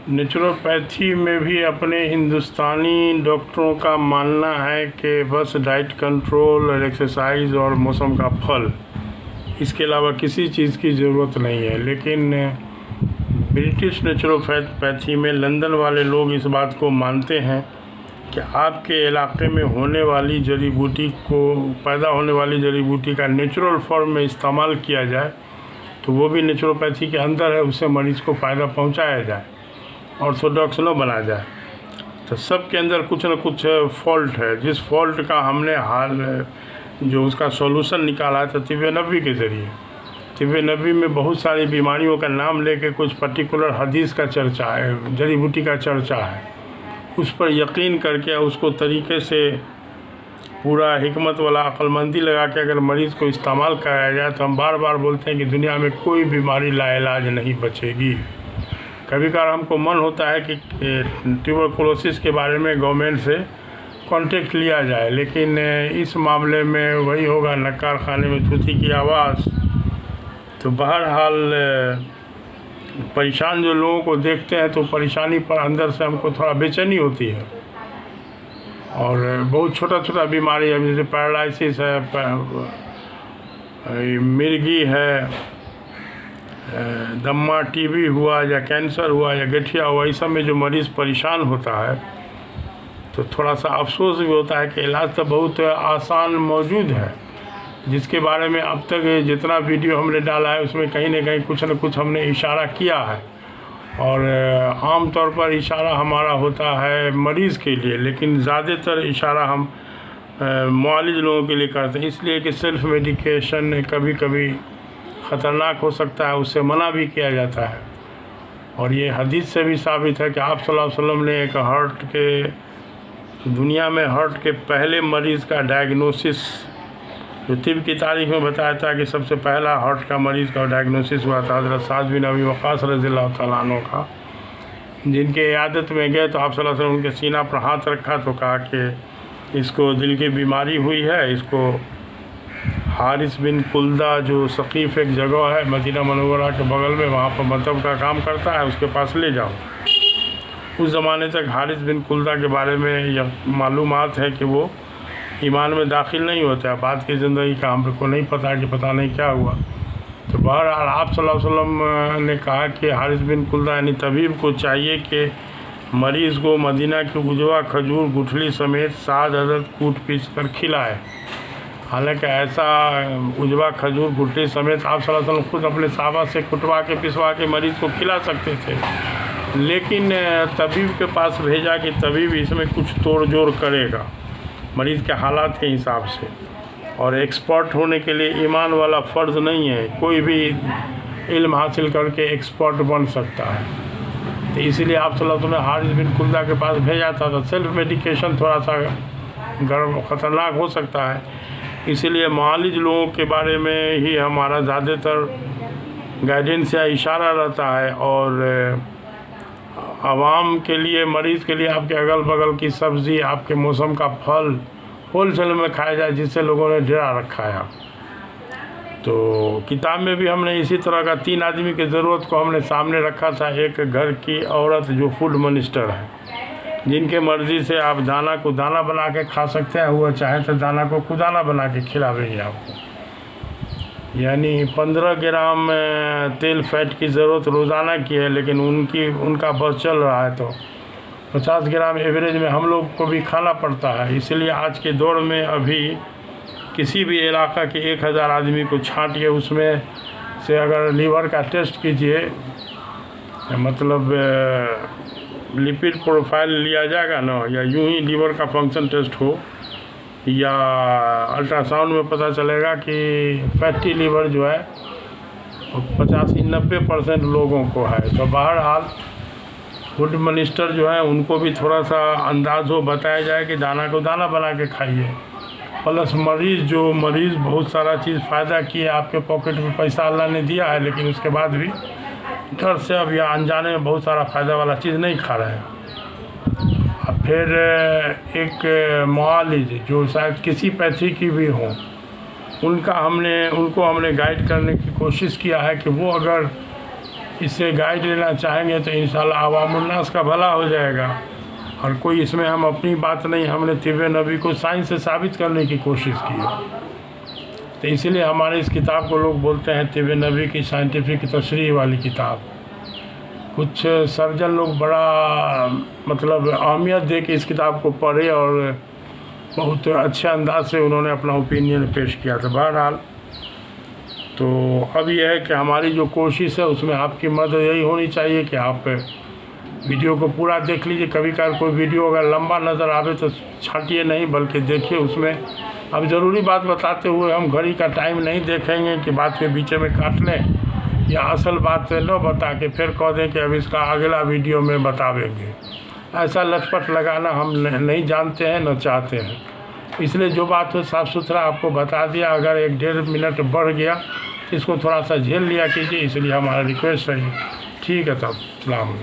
Naturopathy में भी अपने हिंदुस्तानी डॉक्टरों का मानना है कि बस डाइट कंट्रोल और एक्सरसाइज और मौसम का फल, इसके अलावा किसी चीज़ की ज़रूरत नहीं है। लेकिन ब्रिटिश नेचुरोपैथी में लंदन वाले लोग इस बात को मानते हैं कि आपके इलाके में होने वाली जड़ी बूटी को पैदा होने वाली जड़ी बूटी का नेचुरल फॉर्म में इस्तेमाल किया जाए तो वो भी नेचुरोपैथी के अंदर है, उससे मरीज़ को फ़ायदा पहुंचाया जाए, ऑर्थोडॉक्स न बना जाए। तो सब के अंदर कुछ न कुछ फॉल्ट है, जिस फॉल्ट का हमने हाल जो उसका सॉल्यूशन निकाला है तो तिब्ब नबी के ज़रिए। तिब्ब नबी में बहुत सारी बीमारियों का नाम लेके कुछ पर्टिकुलर हदीस का चर्चा है, जड़ी बूटी का चर्चा है, उस पर यकीन करके उसको तरीके से पूरा हिकमत वाला अक्लमंदी लगा के अगर मरीज़ को इस्तेमाल कराया जाए तो हम बार बार बोलते हैं कि दुनिया में कोई बीमारी लाइलाज नहीं बचेगी। कभी कभार हमको मन होता है कि ट्यूबरकुलोसिस के बारे में गवर्नमेंट से कांटेक्ट लिया जाए, लेकिन इस मामले में वही होगा नक्कार खाने में तूती की आवाज़। तो बहरहाल परेशान जो लोगों को देखते हैं तो परेशानी पर अंदर से हमको थोड़ा बेचैनी होती है। और बहुत छोटा छोटा बीमारी है, जैसे पैरालिसिस है, मिर्गी है, दम्मा, टीबी हुआ या कैंसर हुआ या गठिया हुआ, इस सब में जो मरीज़ परेशान होता है तो थोड़ा सा अफसोस भी होता है कि इलाज तो बहुत आसान मौजूद है, जिसके बारे में अब तक जितना वीडियो हमने डाला है उसमें कहीं ना कहीं कुछ न कुछ हमने इशारा किया है। और आम तौर पर इशारा हमारा होता है मरीज़ के लिए, लेकिन ज़्यादातर इशारा हम मुआलिज लोगों के लिए करते हैं, इसलिए कि सेल्फ मेडिकेशन कभी कभी ख़तरनाक हो सकता है, उससे मना भी किया जाता है। और ये हदीस से भी साबित है कि आप सल्लल्लाहु अलैहि वसल्लम ने एक दुनिया में हार्ट के पहले मरीज़ का डायग्नोसिस, जो तिब्ब की तारीख में बताया था कि सबसे पहला हार्ट का मरीज़ का डायग्नोसिस हुआ था हज़रत साद बिन अबी वक़ास रज़ियल्लाहु तआला अन्हु का, जिनके इयादत में गए तो आप सल्लल्लाहु अलैहि वसल्लम उनके सीना पर हाथ रखा तो कहा कि इसको दिल की बीमारी हुई है, इसको हारिस बिन कुल्दा जो सकीफ़ एक जगह है मदीना मनव्वरा के बगल में, वहाँ पर मतलब का काम करता है, उसके पास ले जाओ। उस ज़माने तक हारिस बिन कुल्दा के बारे में यह मालूमात है कि वो ईमान में दाखिल नहीं होता है। बाद की ज़िंदगी का हमको नहीं पता कि पता नहीं क्या हुआ। तो बहरहाल आप सल्लल्लाहु अलैहि वसल्लम ने कहा कि हारिस बिन कुल्दा यानी तबीब को चाहिए कि मरीज़ को मदीना की उजवा खजूर गुठली समेत 7 अदद कूट पीस कर खिलाए। हालांकि ऐसा उजवा खजूर गुठली समेत आप सल्लल्लाहु अलैहि वसल्लम खुद अपने साहबा से कुटवा के पिसवा के मरीज़ को खिला सकते थे, लेकिन तबीब के पास भेजा कि तबीब इसमें कुछ तोड़ जोड़ करेगा मरीज़ के हालात के हिसाब से। और एक्सपर्ट होने के लिए ईमान वाला फ़र्ज़ नहीं है, कोई भी इल्म हासिल करके एक्सपर्ट बन सकता है। तो इसीलिए आप सल्लल्लाहु अलैहि वसल्लम हारिस बिन कुल्दा के पास भेजा था। तो सेल्फ मेडिकेशन थोड़ा सा ख़तरनाक हो सकता है, इसीलिए मुआलिज लोगों के बारे में ही हमारा ज़्यादातर गाइडेंस या इशारा रहता है। और आवाम के लिए, मरीज़ के लिए आपके अगल बगल की सब्ज़ी, आपके मौसम का फल होलसेल में खाया जाए, जिससे लोगों ने डेरा रखा है। तो किताब में भी हमने इसी तरह का 3 आदमी की ज़रूरत को हमने सामने रखा था। एक घर की औरत जो फूड मिनिस्टर है, जिनके मर्ज़ी से आप दाना को दाना बना के खा सकते हैं, हुआ चाहे तो दाना को खुदाना बना के खिलावेंगे आपको। यानी 15 ग्राम तेल फैट की ज़रूरत रोज़ाना की है, लेकिन उनका बस चल रहा है तो 50 ग्राम एवरेज में हम लोग को भी खाना पड़ता है। इसलिए आज के दौर में अभी किसी भी इलाका के 1000 आदमी को छांटिए, उसमें से अगर लीवर का टेस्ट कीजिए, मतलब लिपिड प्रोफाइल लिया जाएगा ना, या यूं ही लीवर का फंक्शन टेस्ट हो, या अल्ट्रासाउंड में पता चलेगा कि फैटी लीवर जो है 85-90% लोगों को है। तो बहरहाल फूड मिनिस्टर जो है उनको भी थोड़ा सा अंदाज़ हो, बताया जाए कि दाना को दाना बना के खाइए। प्लस मरीज़ बहुत सारा चीज़ फ़ायदा किए, आपके पॉकेट में पैसा अल्लाह ने दिया है, लेकिन उसके बाद भी डर से अब या अनजाने में बहुत सारा फ़ायदा वाला चीज़ नहीं खा रहे हैं। फिर एक मुआलिज जो शायद किसी पैथी की भी हो, उनको हमने गाइड करने की कोशिश किया है कि वो अगर इससे गाइड लेना चाहेंगे तो इंशाल्लाह अवामुन्नास का भला हो जाएगा। और कोई इसमें हम अपनी बात नहीं, हमने तिब्बे नबी को साइंस से साबित करने की कोशिश की है। तो इसलिए हमारे इस किताब को लोग बोलते हैं तिब्बे नबी की साइंटिफिक तशरीह वाली किताब। कुछ सर्जन लोग बड़ा मतलब अहमियत दे के इस किताब को पढ़े और बहुत अच्छे अंदाज से उन्होंने अपना ओपिनियन पेश किया था। बहरहाल तो अब यह है कि हमारी जो कोशिश है उसमें आपकी मदद यही होनी चाहिए कि आप वीडियो को पूरा देख लीजिए। कभी कभार कोई वीडियो अगर लंबा नज़र आवे तो छांटिए नहीं, बल्कि देखिए उसमें। अब ज़रूरी बात बताते हुए हम घड़ी का टाइम नहीं देखेंगे कि बात के बीच में काट लें या असल बात न बता के फिर कह दें कि अब इसका अगला वीडियो में बतावेंगे। ऐसा लटपट लगाना हम नहीं जानते हैं न चाहते हैं। इसलिए जो बात हो साफ़ सुथरा आपको बता दिया। अगर 1-1.5 मिनट बढ़ गया तो इसको थोड़ा सा झेल लिया कीजिए, इसलिए हमारा रिक्वेस्ट है। ठीक है, तब सलाम।